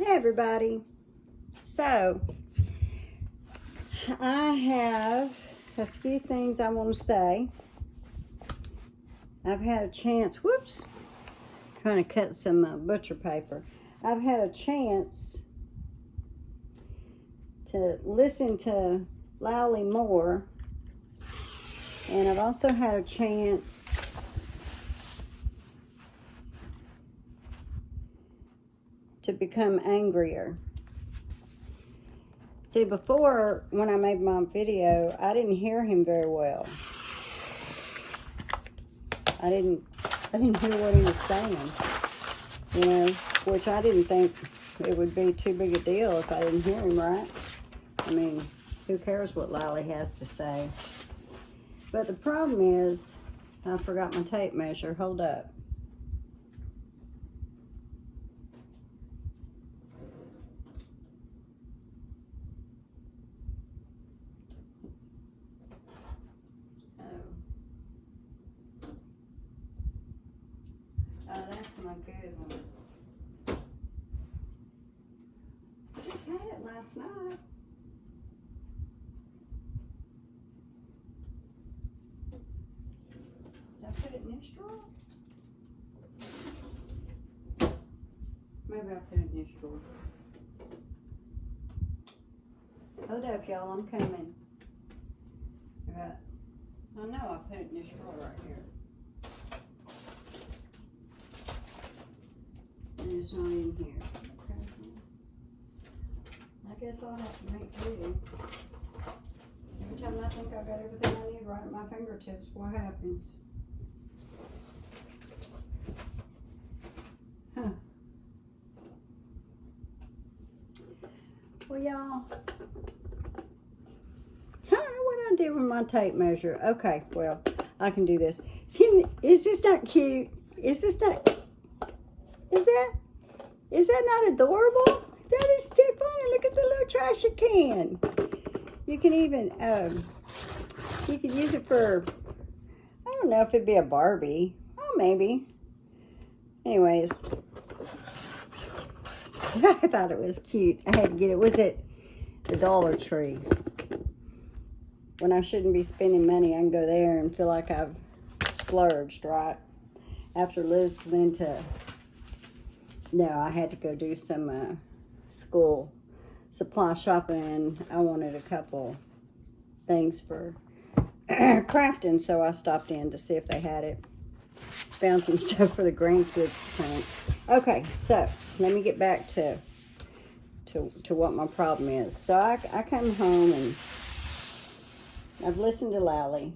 Hey everybody. So, I have a few things I want to say. I've had a chance, trying to cut some butcher paper. I've had a chance to listen to Lally more, and I've also had a chance to become angrier. See, before, when I made my video, I didn't hear him very well. I didn't hear what he was saying, you know, which I didn't think it would be too big a deal if I didn't hear him right. I mean, who cares what Lally has to say? But the problem is, I forgot my tape measure. Hold up. Oh, that's my good one. I just had it last night. Did I put it in this drawer? Maybe I put it in this drawer. Hold up, y'all. I'm coming. I know I put it in this drawer right here. And it's not in here. Okay. I guess I'll have to make do. Every time I think I've got everything I need right at my fingertips, what happens? Huh. Well, y'all, I don't know what I did with my tape measure. Okay, well, I can do this. See, is this not cute? Is that not adorable? That is too funny. Look at the little trash can. You can even, you could use it for, I don't know if it'd be a Barbie. Oh, maybe. Anyways, I thought it was cute. I had to get it. Was it the Dollar Tree? When I shouldn't be spending money, I can go there and feel like I've splurged, right? After listening to, no, I had to go do some school supply shopping, and I wanted a couple things for crafting, so I stopped in to see if they had it. Found some stuff for the grandkids to print. Okay, so let me get back to what my problem is. So I come home and I've listened to Lally,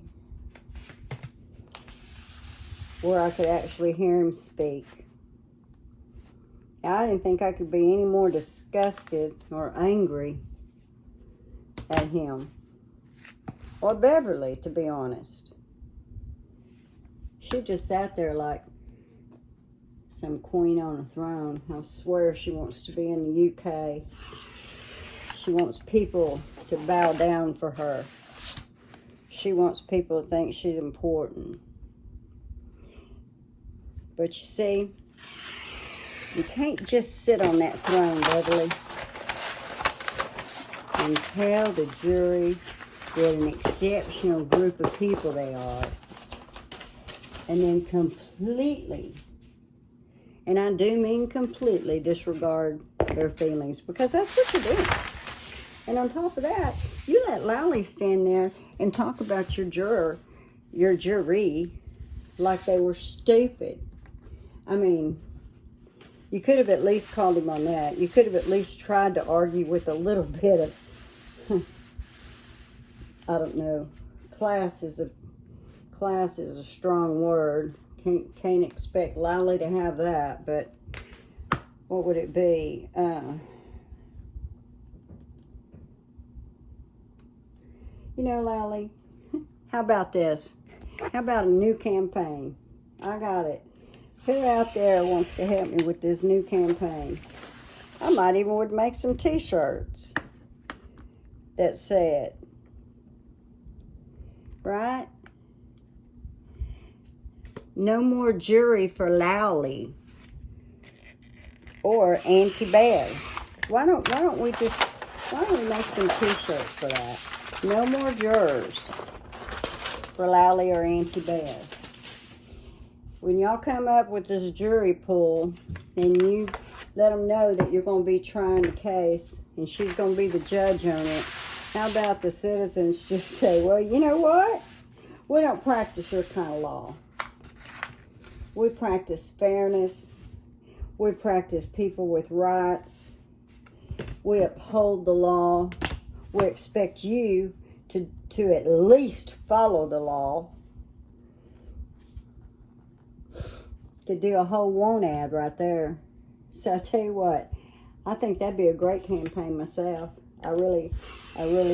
where I could actually hear him speak. I didn't think I could be any more disgusted or angry at him. Or Beverly, to be honest. She just sat there like some queen on a throne. I swear she wants to be in the UK. She wants people to bow down for her. She wants people to think she's important. But you see, you can't just sit on that throne, Beverly, and tell the jury what an exceptional group of people they are, and then completely, and I do mean completely, disregard their feelings, because that's what you're doing. And on top of that, you let Lally stand there and talk about your jury, like they were stupid. I mean, you could have at least called him on that. You could have at least tried to argue with a little bit of, I don't know, class is a strong word. Can't expect Lally to have that, but what would it be? You know, Lally, how about this? How about a new campaign? I got it. Who out there wants to help me with this new campaign? I might even would make some t-shirts that said, right? No more jury for Lally or Auntie Bev. Why don't we make some t-shirts for that? No more jurors for Lally or Auntie Bev. When y'all come up with this jury pool, and you let them know that you're going to be trying the case, and she's going to be the judge on it, how about the citizens just say, well, you know what? We don't practice your kind of law. We practice fairness. We practice people with rights. We uphold the law. We expect you to at least follow the law. Could do a whole want ad right there. So I tell you what, I think that'd be a great campaign myself. I really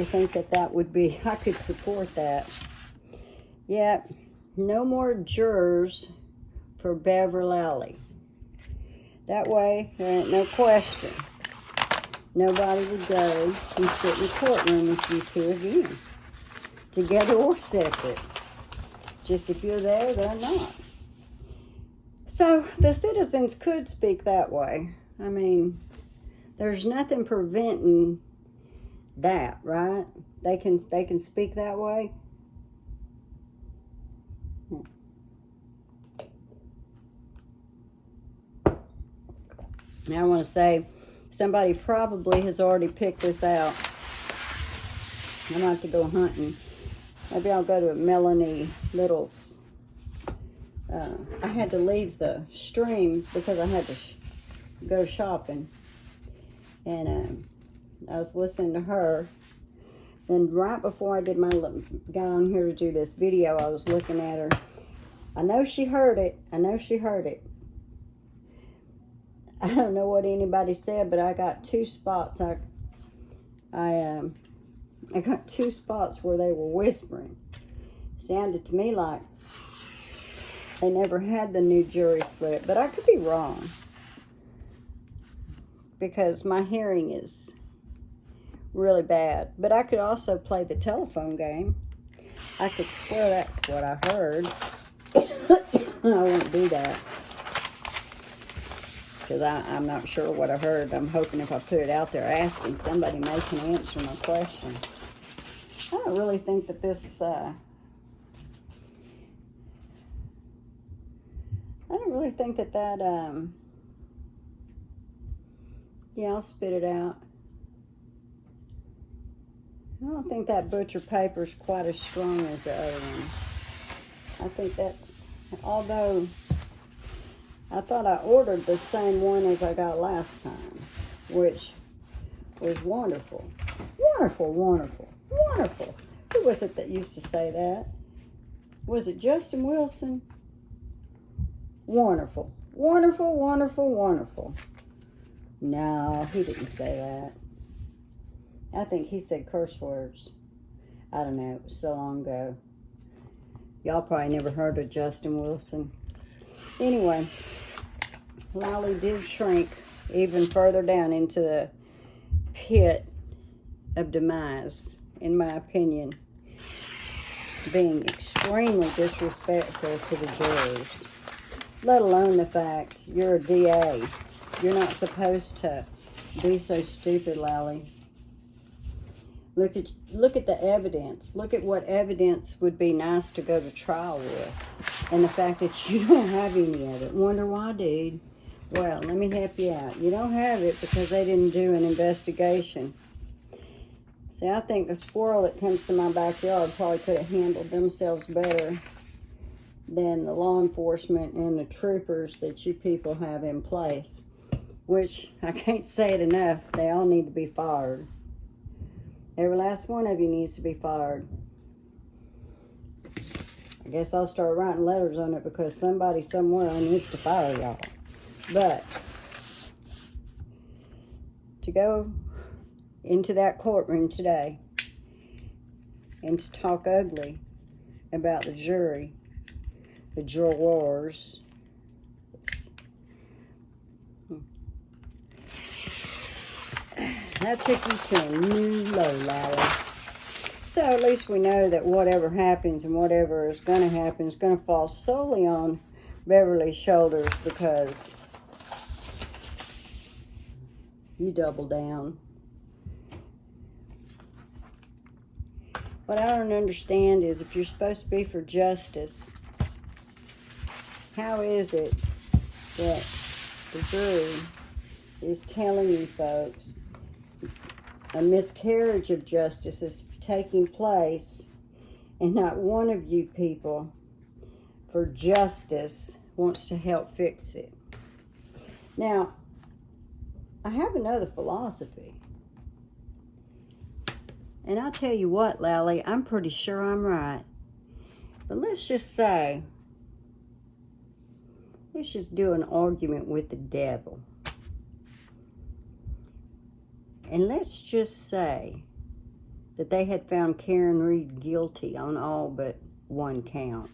think that would be, I could support that. Yeah, no more jurors for Bev or Lally. That way, there ain't no question. Nobody would go and sit in the courtroom with you two again, together or separate. Just if you're there, they're not. So the citizens could speak that way. I mean, there's nothing preventing that, right? They can speak that way. Now I want to say, somebody probably has already picked this out. I'm going to have to go hunting. Maybe I'll go to Melanie Little's. I had to leave the stream because I had to go shopping. And I was listening to her. Then right before I got on here to do this video, I was looking at her. I know she heard it. I know she heard it. I don't know what anybody said, but I got two spots. I got two spots where they were whispering. Sounded to me like they never had the new jury slip, but I could be wrong because my hearing is really bad. But I could also play the telephone game. I could swear that's what I heard. I won't do that because I'm not sure what I heard. I'm hoping if I put it out there asking, somebody may can answer my question. I don't really think that this, I don't really think that yeah, I'll spit it out. I don't think that butcher paper is quite as strong as the other one. I think that's, although I thought I ordered the same one as I got last time, which was wonderful. Wonderful, wonderful, wonderful. Who was it that used to say that? Was it Justin Wilson? Wonderful, wonderful, wonderful, wonderful. No, he didn't say that. I think he said curse words. I don't know, it was so long ago. Y'all probably never heard of Justin Wilson. Anyway, Lally did shrink even further down into the pit of demise, in my opinion, being extremely disrespectful to the jurors, let alone the fact you're a DA. You're not supposed to be so stupid, Lally. Look at the evidence. Look at what evidence would be nice to go to trial with. And the fact that you don't have any of it. Wonder why, dude? Well, let me help you out. You don't have it because they didn't do an investigation. See, I think a squirrel that comes to my backyard probably could have handled themselves better than the law enforcement and the troopers that you people have in place. Which, I can't say it enough, they all need to be fired. Every last one of you needs to be fired. I guess I'll start writing letters on it because somebody somewhere needs to fire y'all. But to go into that courtroom today and to talk ugly about the jury, the Juorors, that took you to a new low, Lally. So at least we know that whatever happens and whatever is going to happen is going to fall solely on Beverly's shoulders because you double down. What I don't understand is if you're supposed to be for justice, how is it that the jury is telling you folks a miscarriage of justice is taking place and not one of you people for justice wants to help fix it? Now, I have another philosophy. And I'll tell you what, Lally, I'm pretty sure I'm right. But let's just say, let's just do an argument with the devil. And let's just say that they had found Karen Reed guilty on all but one count.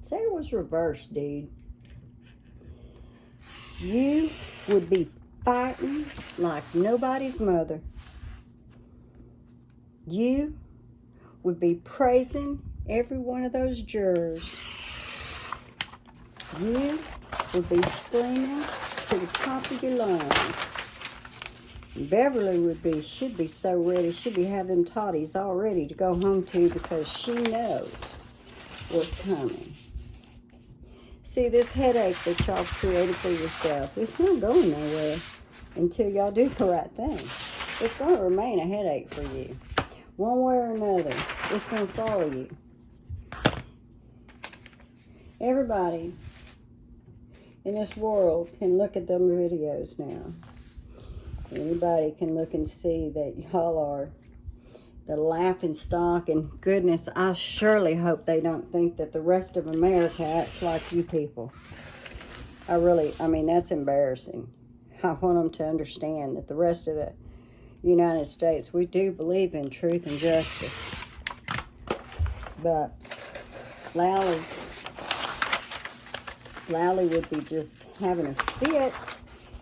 Say it was reversed, dude. You would be fighting like nobody's mother. You would be praising every one of those jurors. You would be screaming to the top of your lungs. Beverly should be so ready. She'd be having them toddies all ready to go home to because she knows what's coming. See, this headache that y'all created for yourself, it's not going nowhere until y'all do the right thing. It's going to remain a headache for you. One way or another, it's going to follow you. Everybody in this world can look at them videos now. Anybody can look and see that y'all are the laughing stock, and goodness, I surely hope they don't think that the rest of America acts like you people. I mean, that's embarrassing. I want them to understand that the rest of the United States, we do believe in truth and justice. But Lally would be just having a fit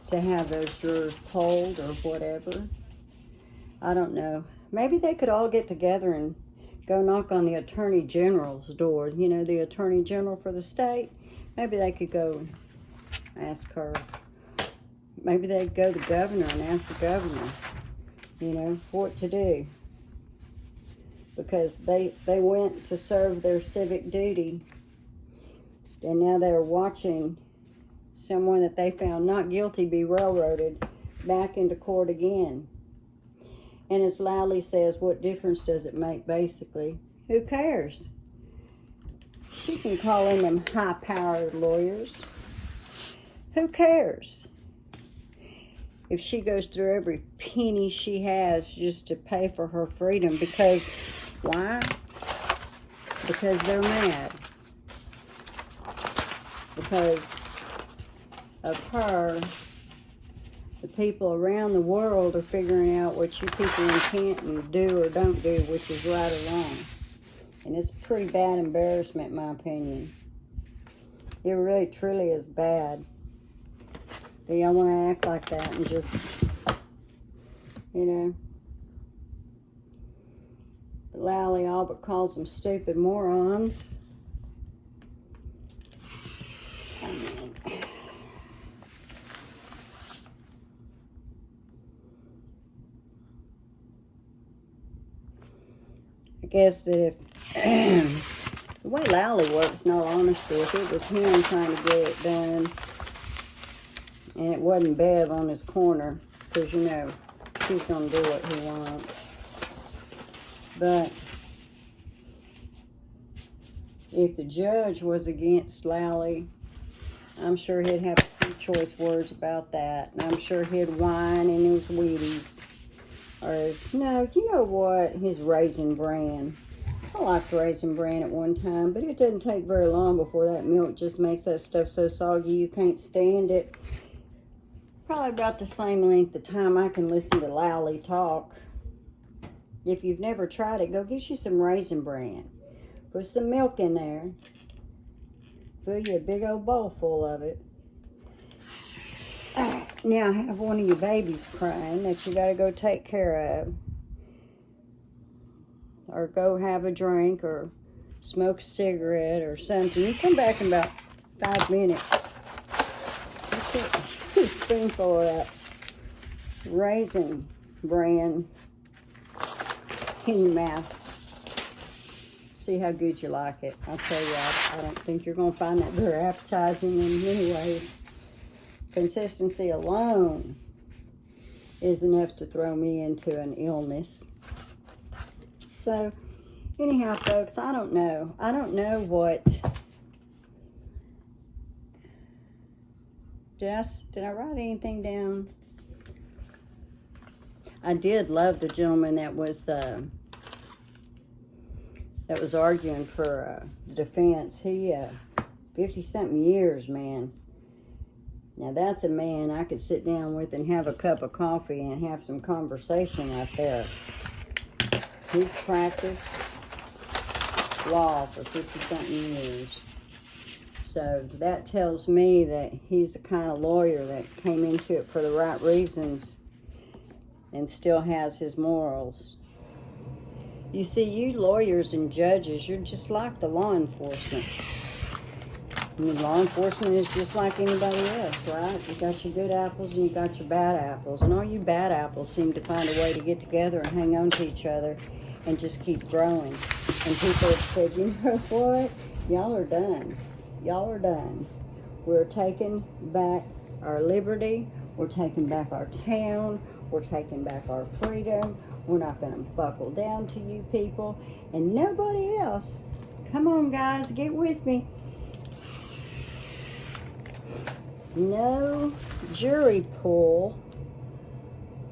to have those jurors polled or whatever. I don't know. Maybe they could all get together and go knock on the Attorney General's door. You know, the Attorney General for the state. Maybe they could go ask her. Maybe they'd go to the governor and ask the governor, you know, what to do. Because they went to serve their civic duty. And now they're watching someone that they found not guilty be railroaded back into court again. And as Lally says, what difference does it make, basically? Who cares? She can call in them high-powered lawyers. Who cares? If she goes through every penny she has just to pay for her freedom. Because, why? Because they're mad. Because of her, the people around the world are figuring out what you people can't and do or don't do, which is right or wrong. And it's a pretty bad embarrassment, in my opinion. It really, truly is bad. Do y'all want to act like that and just, you know? Lally all but calls them stupid morons. I mean, I guess that if the way Lally works, in all honesty, if it was him trying to get it done and it wasn't Bev on his corner, because you know she's going to do what he wants. But if the judge was against Lally, I'm sure he'd have a few choice words about that. And I'm sure he'd whine in his Wheaties. Or his, no, you know what? His Raisin Bran. I liked Raisin Bran at one time, but it doesn't take very long before that milk just makes that stuff so soggy you can't stand it. Probably about the same length of time I can listen to Lally talk. If you've never tried it, go get you some Raisin Bran. Put some milk in there. Fill you a big old bowl full of it. Now have one of your babies crying that you gotta go take care of. Or go have a drink or smoke a cigarette or something. You come back in about 5 minutes. That's it. spoonful of that raisin bran in your mouth. See how good you like it. I'll tell you, I don't think you're going to find that very appetizing in many ways. Consistency alone is enough to throw me into an illness. So, anyhow, folks, I don't know. I don't know what... Did I write anything down? I did love the gentleman that was arguing for defense. He 50-something years, man. Now that's a man I could sit down with and have a cup of coffee and have some conversation out there. He's practiced law for 50-something years. So that tells me that he's the kind of lawyer that came into it for the right reasons and still has his morals. You see, you lawyers and judges, you're just like the law enforcement. I mean, law enforcement is just like anybody else, right? You got your good apples and you got your bad apples. And all you bad apples seem to find a way to get together and hang on to each other and just keep growing. And people have said, you know what? Y'all are done. Y'all are done. We're taking back our liberty. We're taking back our town. We're taking back our freedom. We're not going to buckle down to you people. And nobody else. Come on, guys. Get with me. No jury pool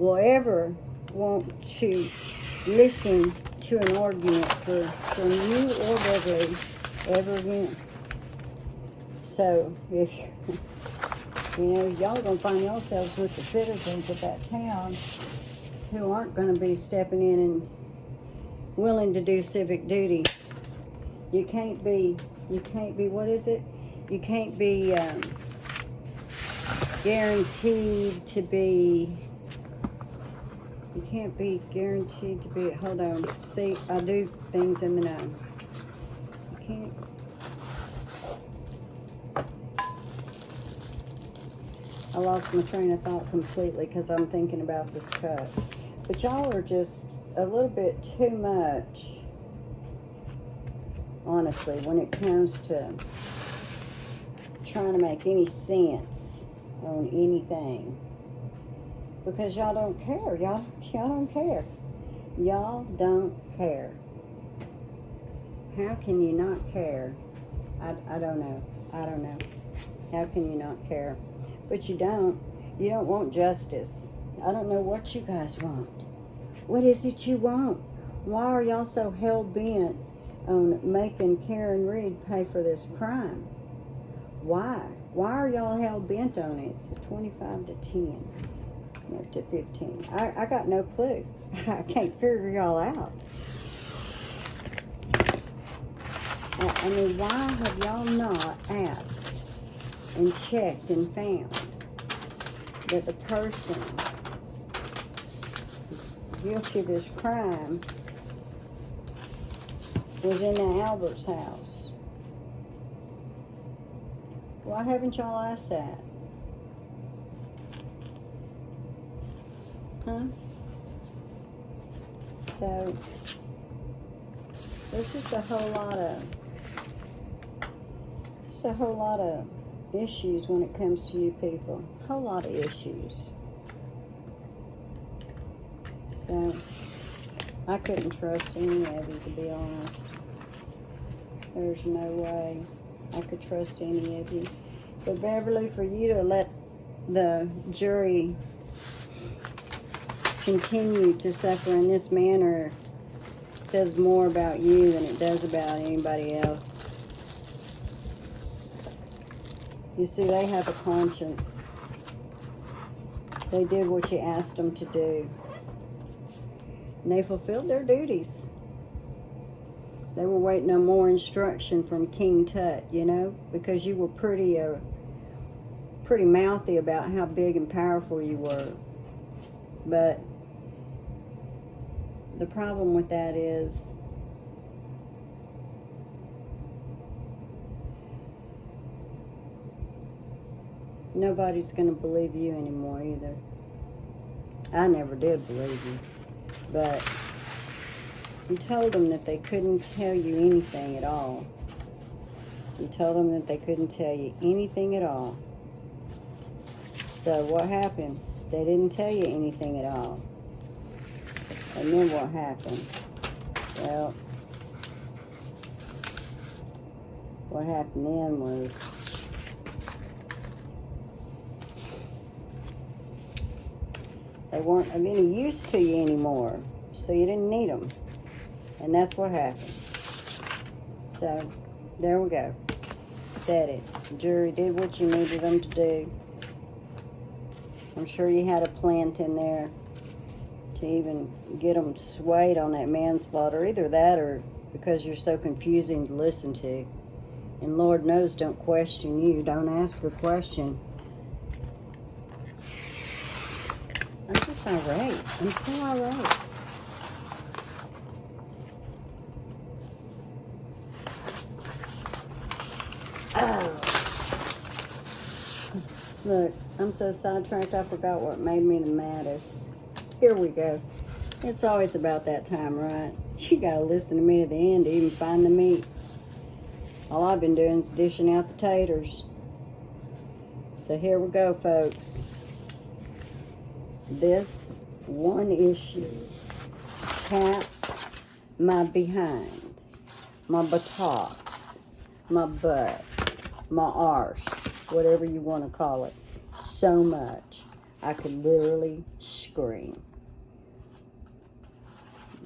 will ever want to listen to an argument from you or Beverly ever again. So if y'all gonna find yourselves with the citizens of that town who aren't gonna be stepping in and willing to do civic duty. You can't be, what is it? You can't be guaranteed to be, hold on, see, I do things in the know. You can't, I lost my train of thought completely because I'm thinking about this cup. But y'all are just a little bit too much, honestly, when it comes to trying to make any sense on anything. Because y'all don't care. Y'all don't care. Y'all don't care. How can you not care? I don't know. I don't know. How can you not care? But you don't. You don't want justice. I don't know what you guys want. What is it you want? Why are y'all so hell-bent on making Karen Reed pay for this crime? Why? Why are y'all hell-bent on it? It's a 25 to 10. No, to 15. I got no clue. I can't figure y'all out. I mean, why have y'all not asked and checked and found that the person guilty of this crime was in the Albert's house? Why haven't y'all asked that? Huh? So, there's just a whole lot of issues when it comes to you people. A whole lot of issues. So, I couldn't trust any of you, to be honest. There's no way I could trust any of you. But Beverly, for you to let the jury continue to suffer in this manner says more about you than it does about anybody else. You see, they have a conscience. They did what you asked them to do. And they fulfilled their duties. They were waiting on more instruction from King Tut, you know, because you were pretty mouthy about how big and powerful you were. But the problem with that is Nobody's going to believe you anymore either. I never did believe you. But you told them that they couldn't tell you anything at all. You told them that they couldn't tell you anything at all. So what happened? They didn't tell you anything at all. And then what happened? Well, what happened then was they weren't of any use to you anymore, so you didn't need them. And that's what happened. So, there we go. Said it. The jury did what you needed them to do. I'm sure you had a plant in there to even get them swayed on that manslaughter. Either that or because you're so confusing to listen to. And Lord knows, don't question you. Don't ask a question. I'm just irate. I'm so irate. Oh. Look, I'm so sidetracked I forgot what made me the maddest. Here we go. It's always about that time, right? You gotta listen to me to the end to even find the meat. All I've been doing is dishing out the taters. So here we go, folks. This one issue chaps my behind, my buttocks, my butt, my arse, whatever you want to call it, so much I could literally scream.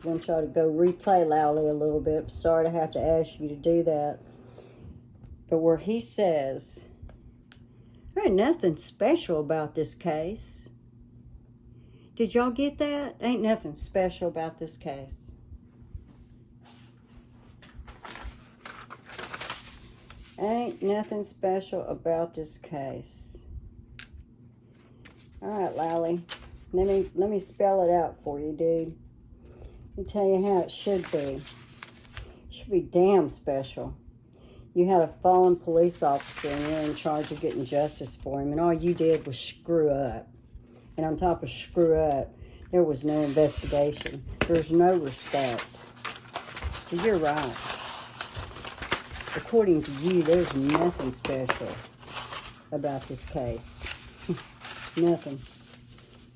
I want y'all to go replay Lally a little bit. Sorry to have to ask you to do that. But where he says, there ain't nothing special about this case. Did y'all get that? Ain't nothing special about this case. Ain't nothing special about this case. All right, Lally. Let me spell it out for you, dude. Let me tell you how it should be. It should be damn special. You had a fallen police officer and you're in charge of getting justice for him, and all you did was screw up. And on top of screw up, there was no investigation. There's no respect. So you're right. According to you, there's nothing special about this case. Nothing.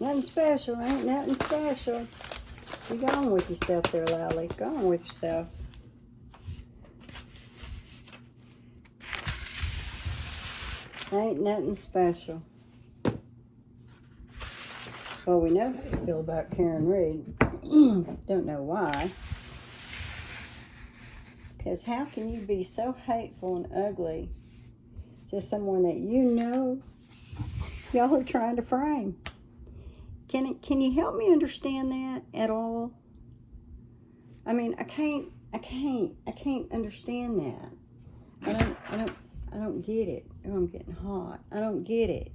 Nothing special. Ain't nothing special. You go on with yourself there, Lally. Go on with yourself. Ain't nothing special. Well, we know how you feel about Karen Reed. Don't know why. Because how can you be so hateful and ugly to someone that you know y'all are trying to frame? Can you help me understand that at all? I mean, I can't understand that. I don't get it. Oh, I'm getting hot. I don't get it.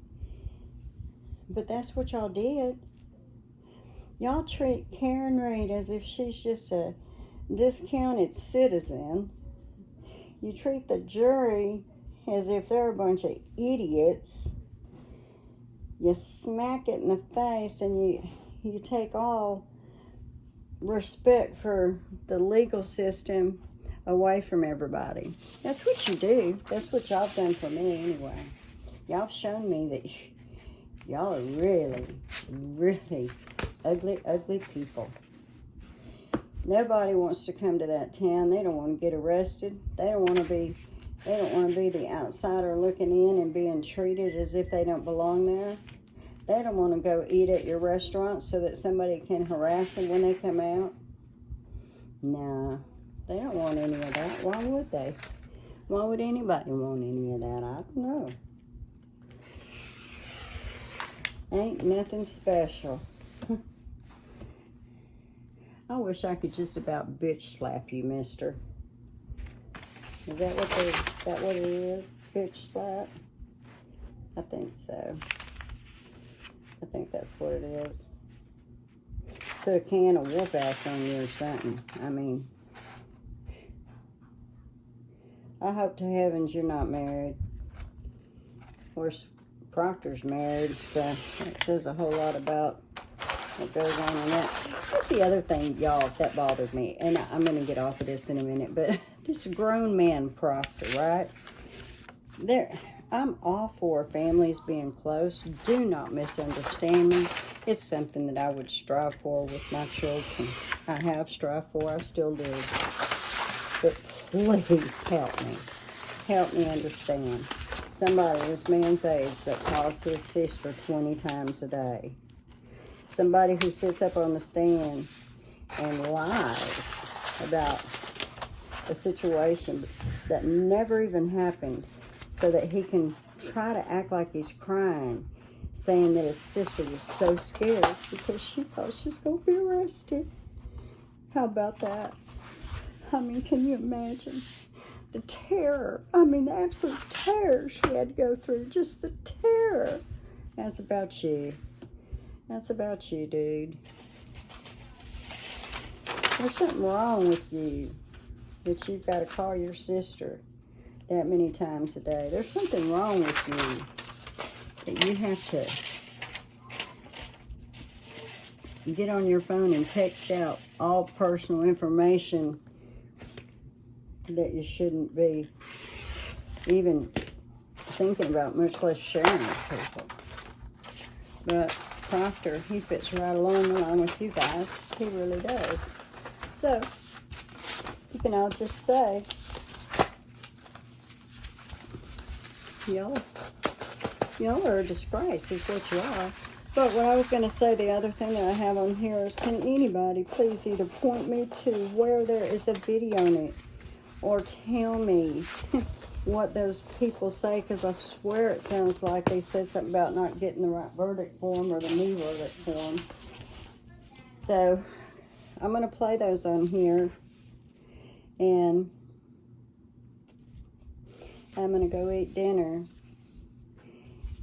But that's what y'all did. Y'all treat Karen Reed as if she's just a discounted citizen. You treat the jury as if they're a bunch of idiots. You smack it in the face and you take all respect for the legal system away from everybody. That's what you do. That's what y'all have done for me anyway. Y'all have shown me that y'all are really, really ugly, ugly people. Nobody wants to come to that town. They don't want to get arrested. They don't want to be the outsider looking in and being treated as if they don't belong there. They don't want to go eat at your restaurant so that somebody can harass them when they come out. Nah, they don't want any of that. Why would they? Why would anybody want any of that? I don't know. Ain't nothing special. I wish I could just about bitch slap you, mister. Is that what it is? Bitch slap? I think so. I think that's what it is. Put a can of whoop ass on you or something. I mean, I hope to heavens you're not married. Or Proctor's married, so that says a whole lot about what goes on in that. That's the other thing, y'all, that bothered me. And I'm going to get off of this in a minute, but this grown man Proctor, right? I'm all for families being close. Do not misunderstand me. It's something that I would strive for with my children. I have strived for, I still do. But please help me. Help me understand. Somebody this man's age that calls his sister 20 times a day. Somebody who sits up on the stand and lies about a situation that never even happened so that he can try to act like he's crying, saying that his sister was so scared because she thought she was going to be arrested. How about that? I mean, can you imagine the terror? I mean, the absolute terror she had to go through. Just the terror. That's about you. That's about you, dude. There's something wrong with you that you've got to call your sister that many times a day. There's something wrong with you that you have to get on your phone and text out all personal information that you shouldn't be even thinking about, much less sharing with people. But Proctor, he fits right along with you guys. He really does. So, you can all just say, y'all are a disgrace, is what you are. But what I was going to say, the other thing that I have on here is, can anybody please either point me to where there is a video on it, or tell me what those people say, because I swear it sounds like they said something about not getting the right verdict form or the new verdict form. So I'm going to play those on here, and I'm going to go eat dinner,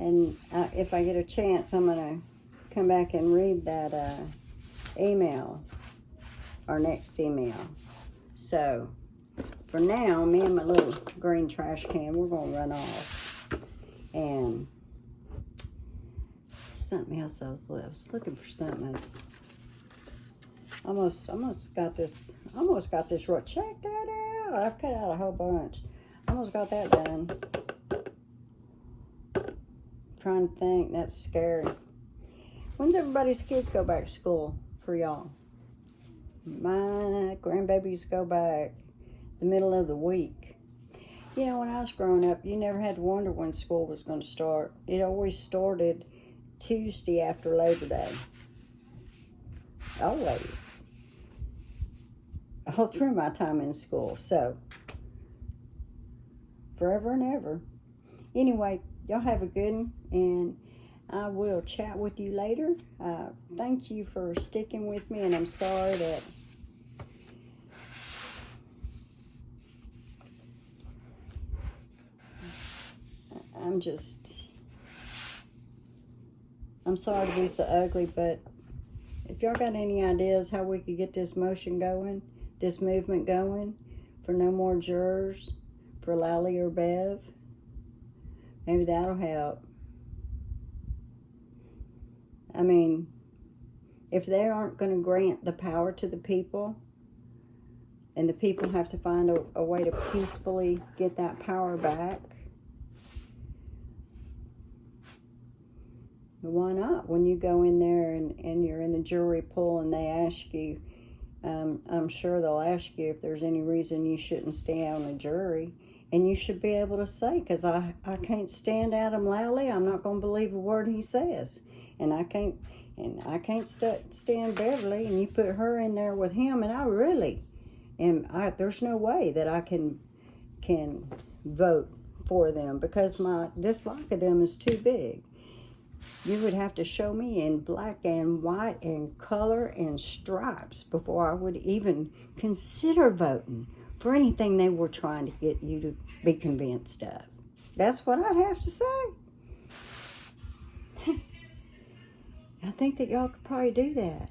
and if I get a chance, I'm going to come back and read that email, our next email. So for now, me and my little green trash can, we're going to run off. And something else I was looking for something that's almost got this right. Check that out. I've cut out a whole bunch. Almost got that done. Trying to think. That's scary. When's everybody's kids go back to school for y'all? My grandbabies go back the middle of the week. You know, when I was growing up, you never had to wonder when school was going to start. It always started Tuesday after Labor Day. Always. All through my time in school. So, forever and ever. Anyway, y'all have a good one, and I will chat with you later. Thank you for sticking with me, and I'm sorry that I'm sorry to be so ugly, but if y'all got any ideas how we could get this motion going, this movement going, for no more jurors, for Lally or Bev, maybe that'll help. I mean, if they aren't going to grant the power to the people, and the people have to find a way to peacefully get that power back, why not? When you go in there and you're in the jury pool and they ask you, I'm sure they'll ask you if there's any reason you shouldn't stay on the jury. And you should be able to say, because I can't stand Adam Lally. I'm not going to believe a word he says. And I can't stand Beverly, and you put her in there with him, and I really there's no way that I can vote for them, because my dislike of them is too big. You would have to show me in black and white and color and stripes before I would even consider voting for anything they were trying to get you to be convinced of. That's what I'd have to say. I think that y'all could probably do that.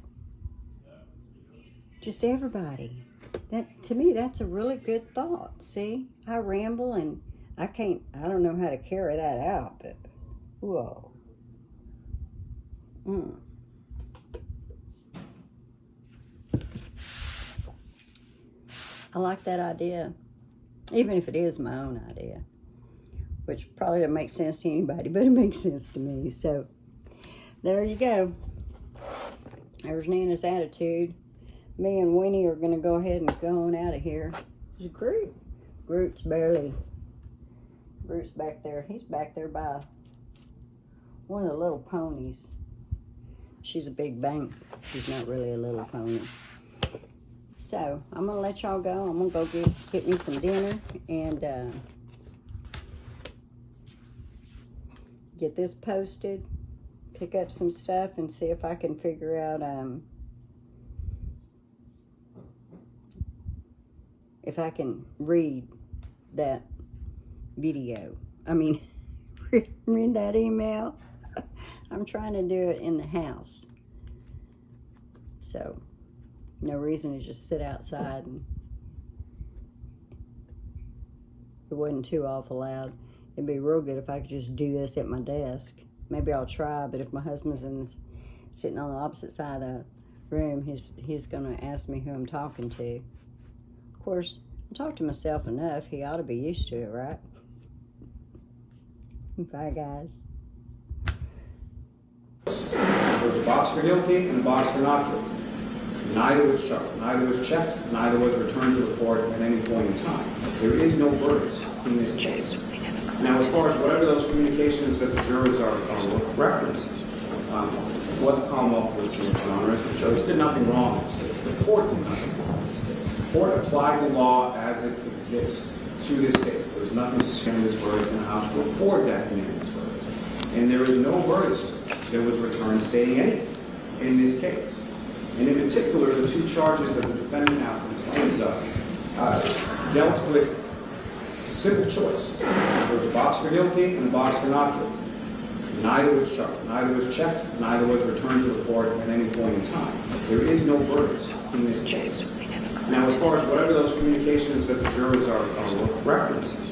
Just everybody. To me, that's a really good thought. See, I ramble, and I don't know how to carry that out, but Whoa. I like that idea, even if it is my own idea, which probably doesn't make sense to anybody, but it makes sense to me. So there you go. There's Nana's attitude. Me and Winnie are going to go ahead and go on out of here. There's Groot. Groot's back there. He's back there by one of the little ponies. She's a big bank. She's not really a little pony. So I'm going to let y'all go. I'm going to go get me some dinner and get this posted, pick up some stuff, and see if I can figure out if I can read that video. I mean, read that email. I'm trying to do it in the house. So, no reason to just sit outside. And it wasn't too awful loud. It'd be real good if I could just do this at my desk. Maybe I'll try, but if my husband's sitting on the opposite side of the room, he's going to ask me who I'm talking to. Of course, I talk to myself enough. He ought to be used to it, right? Bye, guys. There's a box for guilty and a box for not guilty. Neither was charged, neither was checked, neither was returned to the court at any point in time. There is no verdict in this case. Now, as far as whatever those communications that the jurors are referencing, what the Commonwealth was doing, Your Honor, is the jurors did nothing wrong in this case. The court did nothing wrong in this case. The court applied the law as it exists to this case. There was nothing to suspend this verdict and how to record that unanimous verdict. And there is no verdict that was returned stating anything in this case. And in particular, the two charges that the defendant now complains of dealt with simple choice. There was a box for guilty and a box for not guilty. Neither was charged, neither was checked, neither was returned to the court at any point in time. There is no verdict in this case. Now, as far as whatever those communications that the jurors are referencing,